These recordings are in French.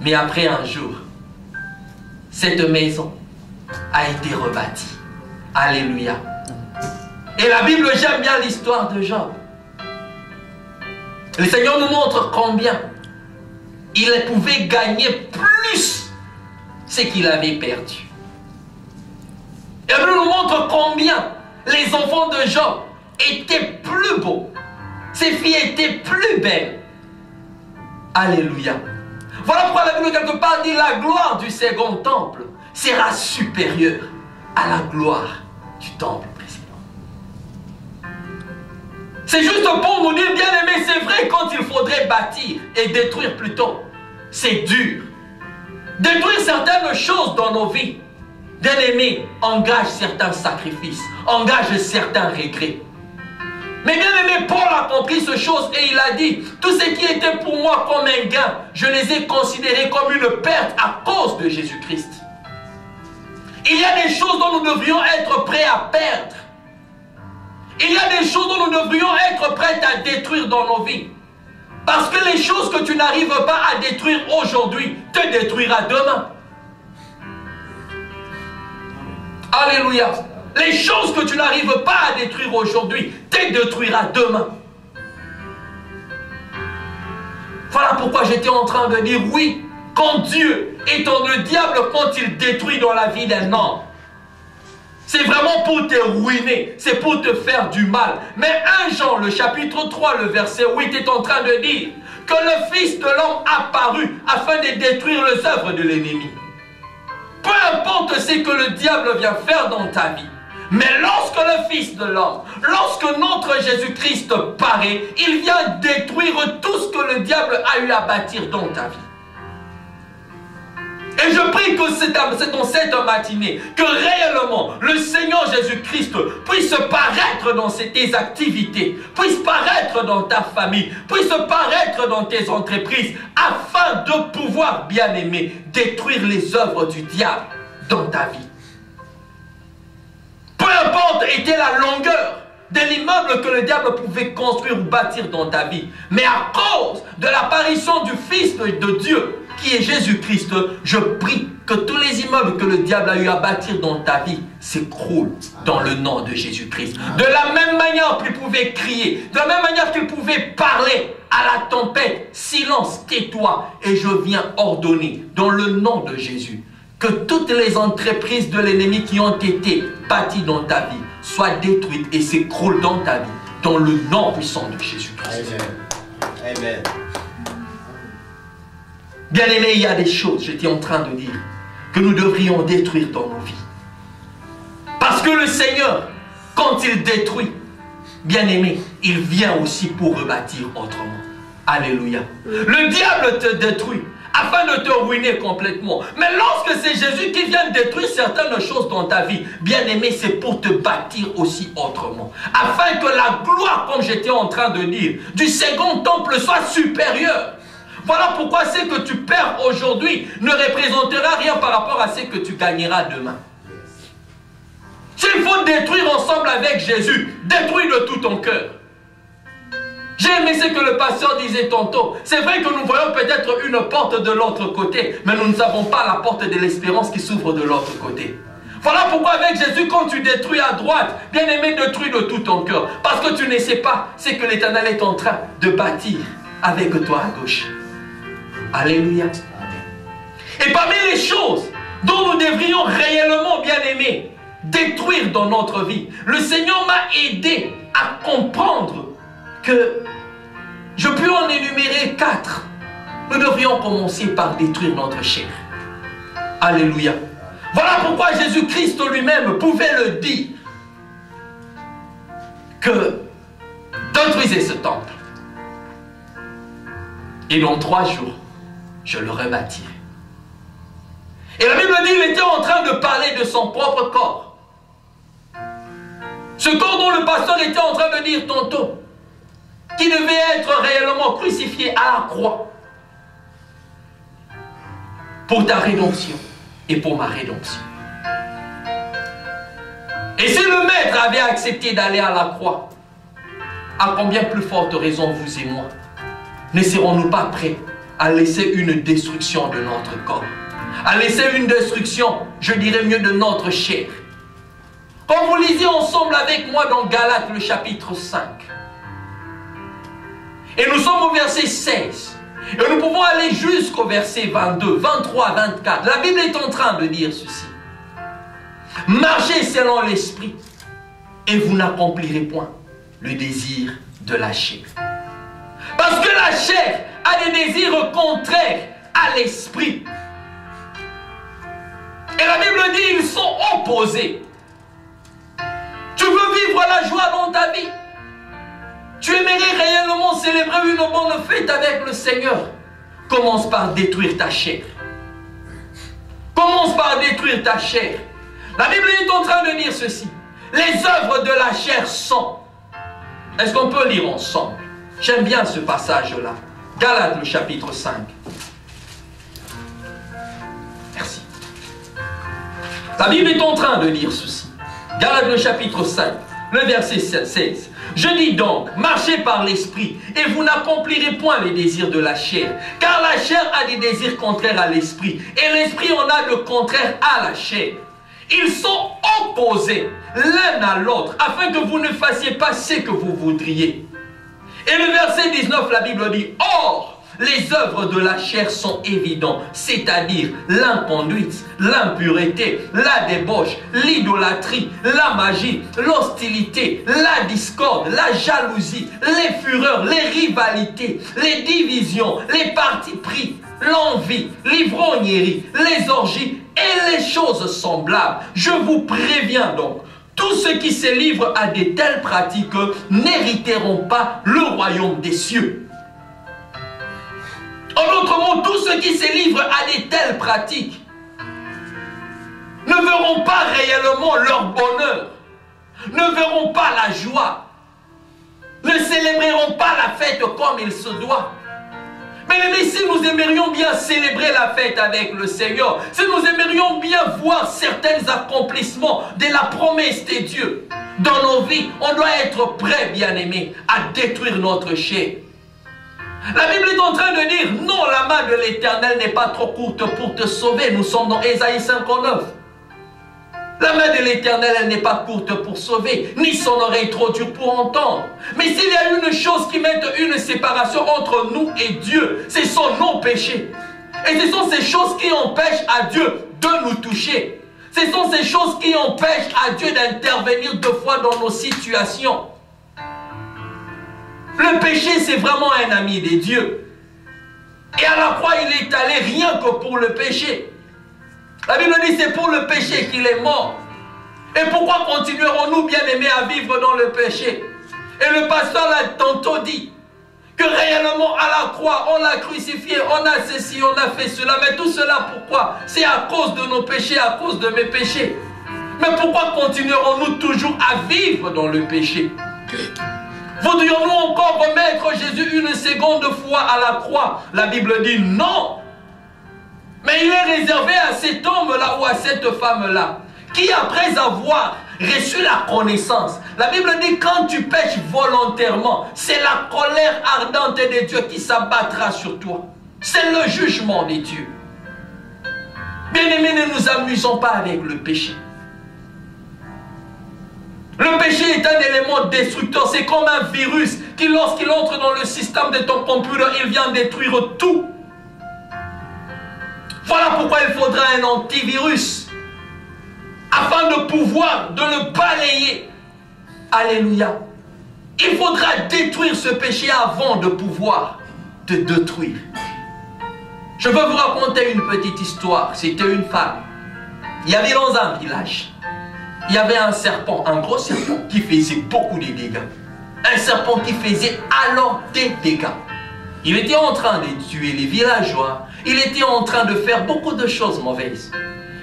Mais après un jour, cette maison a été rebâtie. Alléluia. Et la Bible, j'aime bien l'histoire de Job. Le Seigneur nous montre combien il pouvait gagner plus ce qu'il avait perdu. Et la Bible nous montre combien les enfants de Job étaient plus beaux. Ses filles étaient plus belles. Alléluia. Voilà pourquoi la Bible quelque part dit la gloire du second temple sera supérieure à la gloire du temple précédent. C'est juste pour nous dire, bien aimé, c'est vrai quand il faudrait bâtir et détruire plutôt. C'est dur. Détruire certaines choses dans nos vies, bien aimé, engage certains sacrifices, engage certains regrets. Mais bien aimé, Paul a compris ces choses et il a dit, tout ce qui était pour moi comme un gain, je les ai considérés comme une perte à cause de Jésus-Christ. Il y a des choses dont nous devrions être prêts à perdre. Il y a des choses dont nous devrions être prêts à détruire dans nos vies. Parce que les choses que tu n'arrives pas à détruire aujourd'hui, te détruira demain. Alléluia. Les choses que tu n'arrives pas à détruire aujourd'hui, te détruira demain. Voilà pourquoi j'étais en train de dire oui, quand Dieu étant le diable, quand il détruit dans la vie d'un homme, c'est vraiment pour te ruiner, c'est pour te faire du mal. Mais 1 Jean, le chapitre 3, le verset 8 est en train de dire que le Fils de l'homme apparut afin de détruire les œuvres de l'ennemi. Peu importe ce que le diable vient faire dans ta vie, mais lorsque le Fils de l'homme, lorsque notre Jésus-Christ paraît, il vient détruire tout ce que le diable a eu à bâtir dans ta vie. Et je prie que c'est dans cette matinée que réellement le Seigneur Jésus-Christ puisse paraître dans tes activités, puisse paraître dans ta famille, puisse paraître dans tes entreprises, afin de pouvoir, bien aimer, détruire les œuvres du diable dans ta vie. Peu importe était la longueur de l'immeuble que le diable pouvait construire ou bâtir dans ta vie, mais à cause de l'apparition du Fils de Dieu, qui est Jésus-Christ, je prie que tous les immeubles que le diable a eu à bâtir dans ta vie s'écroulent dans le nom de Jésus-Christ. De la même manière qu'il pouvait crier, de la même manière qu'il pouvait parler à la tempête, silence, tais-toi, et je viens ordonner dans le nom de Jésus que toutes les entreprises de l'ennemi qui ont été bâties dans ta vie soient détruites et s'écroulent dans ta vie, dans le nom puissant de Jésus-Christ. Amen. Amen. Bien aimé, il y a des choses, j'étais en train de dire, que nous devrions détruire dans nos vies. Parce que le Seigneur, quand il détruit, bien aimé, il vient aussi pour rebâtir autrement. Alléluia. Le diable te détruit afin de te ruiner complètement. Mais lorsque c'est Jésus qui vient détruire certaines choses dans ta vie, bien aimé, c'est pour te bâtir aussi autrement. Afin que la gloire, comme j'étais en train de dire, du second temple soit supérieure. Voilà pourquoi ce que tu perds aujourd'hui ne représentera rien par rapport à ce que tu gagneras demain. S'il faut détruire ensemble avec Jésus, détruis de tout ton cœur. J'ai aimé ce que le pasteur disait tantôt. C'est vrai que nous voyons peut-être une porte de l'autre côté, mais nous ne savons pas la porte de l'espérance qui s'ouvre de l'autre côté. Voilà pourquoi avec Jésus, quand tu détruis à droite, bien aimé, détruis de tout ton cœur. Parce que tu ne sais pas ce que l'Éternel est en train de bâtir avec toi à gauche. Alléluia. Et parmi les choses dont nous devrions réellement, bien aimer, détruire dans notre vie, le Seigneur m'a aidé à comprendre que je peux en énumérer 4. Nous devrions commencer par détruire notre chair. Alléluia. Voilà pourquoi Jésus-Christ lui-même pouvait le dire que détruisez ce temple. Et dans 3 jours, je le rebâtirai. Et la Bible dit qu'il était en train de parler de son propre corps. Ce corps dont le pasteur était en train de dire tantôt, qui devait être réellement crucifié à la croix pour ta rédemption et pour ma rédemption. Et si le Maître avait accepté d'aller à la croix, à combien plus forte raison vous et moi ne serons-nous pas prêts à laisser une destruction de notre corps, à laisser une destruction, je dirais mieux, de notre chair. Quand vous lisez ensemble avec moi dans Galates le chapitre 5, et nous sommes au verset 16, et nous pouvons aller jusqu'au verset 22, 23, 24. La Bible est en train de dire ceci. Marchez selon l'esprit, et vous n'accomplirez point le désir de la chair. Parce que la chair a des désirs contraires à l'esprit. Et la Bible dit ils sont opposés. Tu veux vivre la joie dans ta vie? Tu aimerais réellement célébrer une bonne fête avec le Seigneur? Commence par détruire ta chair. Commence par détruire ta chair. La Bible est en train de dire ceci. Les œuvres de la chair sont. Est-ce qu'on peut lire ensemble? J'aime bien ce passage-là. Galates le chapitre 5. Merci. La Bible est en train de dire ceci. Galates le chapitre 5, le verset 16. Je dis donc, marchez par l'esprit, et vous n'accomplirez point les désirs de la chair. Car la chair a des désirs contraires à l'esprit, et l'esprit en a le contraire à la chair. Ils sont opposés l'un à l'autre, afin que vous ne fassiez pas ce que vous voudriez. Et le verset 19, la Bible dit, or, les œuvres de la chair sont évidentes, c'est-à-dire l'inconduite, l'impureté, la débauche, l'idolâtrie, la magie, l'hostilité, la discorde, la jalousie, les fureurs, les rivalités, les divisions, les partis pris, l'envie, l'ivrognerie, les orgies et les choses semblables. Je vous préviens donc, tous ceux qui se livrent à de telles pratiques n'hériteront pas le royaume des cieux. En d'autres mots, tous ceux qui se livrent à de telles pratiques ne verront pas réellement leur bonheur, ne verront pas la joie, ne célébreront pas la fête comme il se doit. Mais si nous aimerions bien célébrer la fête avec le Seigneur, si nous aimerions bien voir certains accomplissements de la promesse de Dieu dans nos vies, on doit être prêt, bien-aimés, à détruire notre chair. La Bible est en train de dire, non, la main de l'Éternel n'est pas trop courte pour te sauver. Nous sommes dans Ésaïe 59. La main de l'Éternel, elle n'est pas courte pour sauver, ni son oreille trop dure pour entendre. Mais s'il y a une chose qui met une séparation entre nous et Dieu, ce sont nos péchés. Et ce sont ces choses qui empêchent à Dieu de nous toucher. Ce sont ces choses qui empêchent à Dieu d'intervenir deux fois dans nos situations. Le péché, c'est vraiment un ami de Dieu. Et à la croix, il est allé rien que pour le péché. La Bible dit, c'est pour le péché qu'il est mort. Et pourquoi continuerons-nous, bien-aimés, à vivre dans le péché? Et le pasteur l'a tantôt dit, que réellement à la croix, on l'a crucifié, on a ceci, on a fait cela. Mais tout cela, pourquoi? C'est à cause de nos péchés, à cause de mes péchés. Mais pourquoi continuerons-nous toujours à vivre dans le péché? Voudrions-nous encore remettre Jésus une seconde fois à la croix? La Bible dit non. Mais il est réservé à cet homme-là ou à cette femme-là qui, après avoir reçu la connaissance, la Bible dit quand tu pèches volontairement, c'est la colère ardente de Dieu qui s'abattra sur toi. C'est le jugement de Dieu. Bien-aimés, ne nous amusons pas avec le péché. Le péché est un élément destructeur. C'est comme un virus qui, lorsqu'il entre dans le système de ton computer, il vient détruire tout. Voilà pourquoi il faudra un antivirus afin de pouvoir le balayer. Alléluia. Il faudra détruire ce péché avant de pouvoir te détruire. Je veux vous raconter une petite histoire. C'était une femme. Il y avait dans un village, il y avait un serpent, un gros serpent qui faisait beaucoup de dégâts. Un serpent qui faisait alors des dégâts. Il était en train de tuer les villageois. Il était en train de faire beaucoup de choses mauvaises.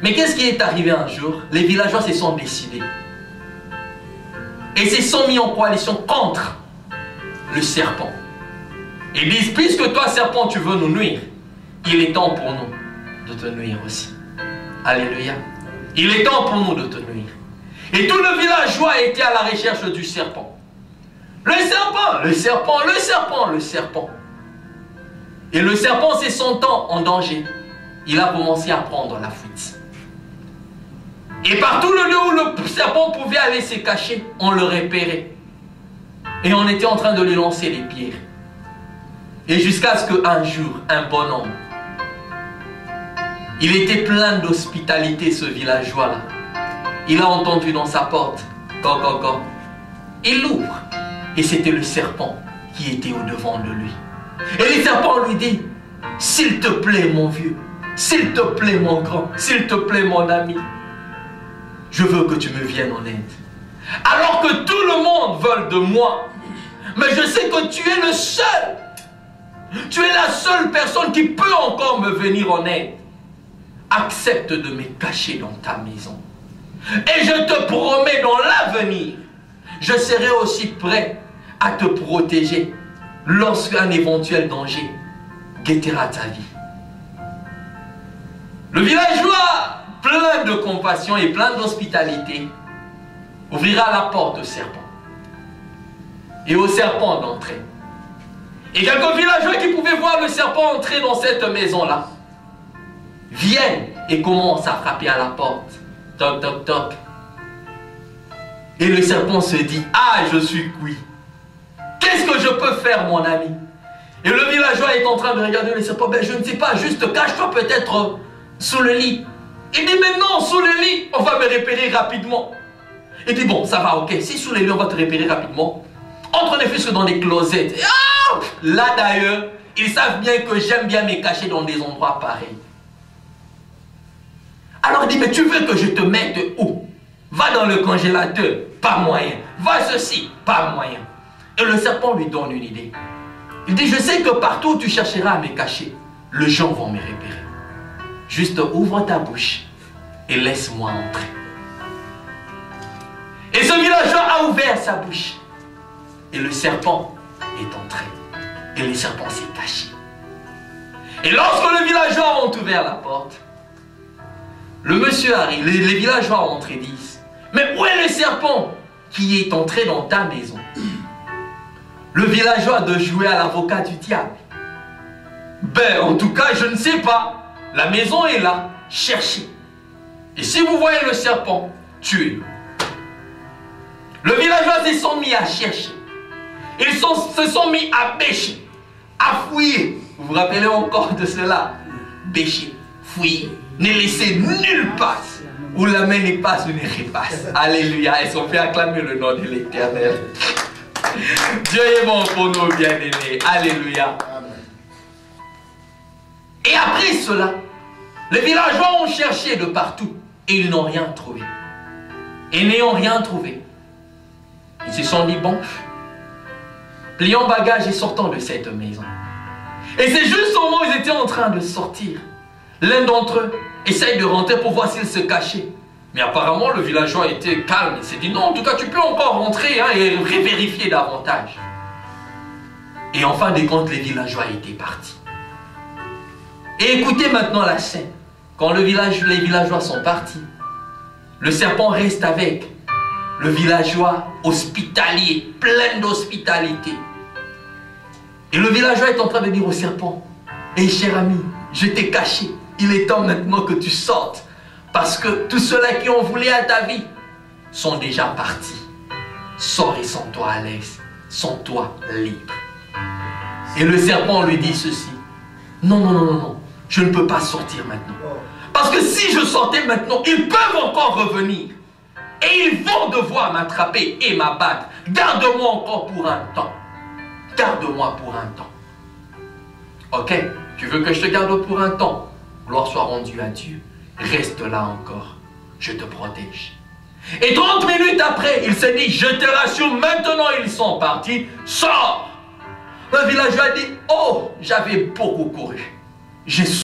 Mais qu'est-ce qui est arrivé un jour? Les villageois se sont décidés. Et se sont mis en coalition contre le serpent. Ils disent, puisque toi, serpent, tu veux nous nuire, il est temps pour nous de te nuire aussi. Alléluia. Il est temps pour nous de te nuire. Et tout le villageois était à la recherche du serpent. Le serpent, le serpent, le serpent, le serpent. Et le serpent, se sentant en danger, il a commencé à prendre la fuite. Et partout le lieu où le serpent pouvait aller se cacher, on le repérait. Et on était en train de lui lancer des pierres. Et jusqu'à ce qu'un jour, un bonhomme, il était plein d'hospitalité, ce villageois-là. Il a entendu dans sa porte, go, go, go. Il l'ouvre. Et c'était le serpent qui était au-devant de lui. Et le serpent lui dit, s'il te plaît mon vieux, s'il te plaît mon grand, s'il te plaît mon ami, je veux que tu me viennes en aide. Alors que tout le monde veut de moi, mais je sais que tu es le seul. Tu es la seule personne qui peut encore me venir en aide. Accepte de me cacher dans ta maison. Et je te promets dans l'avenir, je serai aussi prêt à te protéger lorsqu'un éventuel danger guettera ta vie. Le villageois, plein de compassion et plein d'hospitalité, ouvrira la porte au serpent. Et au serpent d'entrer. Et quelques villageois qui pouvaient voir le serpent entrer dans cette maison-là viennent et commencent à frapper à la porte. Toc, toc, toc. Et le serpent se dit, ah, je suis cuit. Qu'est-ce que je peux faire, mon ami? Et le villageois est en train de regarder le serpent. Ben, je ne sais pas, juste cache-toi peut-être sous le lit. Il dit, mais non, sous le lit, on va me repérer rapidement. Il dit, bon, ça va, ok. Si sous le lit, on va te repérer rapidement, entre ne fût-ce que dans les closettes. Et, ah, là, d'ailleurs, ils savent bien que j'aime bien me cacher dans des endroits pareils. Alors il dit, mais tu veux que je te mette où? Va dans le congélateur, pas moyen. Va ceci, pas moyen. Et le serpent lui donne une idée. Il dit, je sais que partout où tu chercheras à me cacher, les gens vont me repérer. Juste ouvre ta bouche et laisse-moi entrer. Et ce villageois a ouvert sa bouche. Et le serpent est entré. Et le serpent s'est caché. Et lorsque le villageois ont ouvert la porte, le monsieur arrive, les villageois entrent et disent, mais où est le serpent qui est entré dans ta maison? Le villageois de jouer à l'avocat du diable. Ben, en tout cas, je ne sais pas. La maison est là, cherchez. Et si vous voyez le serpent, tuez-le. Le villageois se sont mis à chercher. Ils se sont mis à bêcher, à fouiller. Vous vous rappelez encore de cela? Bêcher, fouiller. Ne laissez nulle passe où la main n'est pas ou ne repasse. Alléluia. Ils ont fait acclamer le nom de l'Éternel. Dieu est bon pour nous, bien-aimés. Alléluia. Et après cela, les villageois ont cherché de partout et ils n'ont rien trouvé. Et n'ayant rien trouvé, ils se sont dit, bon, plions bagages et sortons de cette maison. Et c'est juste au moment où ils étaient en train de sortir, l'un d'entre eux essaye de rentrer pour voir s'il se cachait. Mais apparemment, le villageois était calme. Il s'est dit, non, en tout cas, tu peux encore rentrer hein, et vérifier davantage. Et en fin de compte, les villageois étaient partis. Et écoutez maintenant la scène. Quand les villageois sont partis, le serpent reste avec le villageois hospitalier, plein d'hospitalité. Et le villageois est en train de dire au serpent, hé cher ami, je t'ai caché. Il est temps maintenant que tu sortes. Parce que tous ceux-là qui ont voulu à ta vie sont déjà partis. Sors et sens-toi à l'aise. Sens-toi libre. Et le serpent lui dit ceci. Non, non, non, non, non. Je ne peux pas sortir maintenant. Parce que si je sortais maintenant, ils peuvent encore revenir. Et ils vont devoir m'attraper et m'abattre. Garde-moi encore pour un temps. Garde-moi pour un temps. Ok, tu veux que je te garde pour un temps? Gloire soit rendue à Dieu. Reste là encore. Je te protège. Et 30 minutes après, il s'est dit, je te rassure, maintenant ils sont partis. Sors! Le villageois dit, oh, j'avais beaucoup couru. J'ai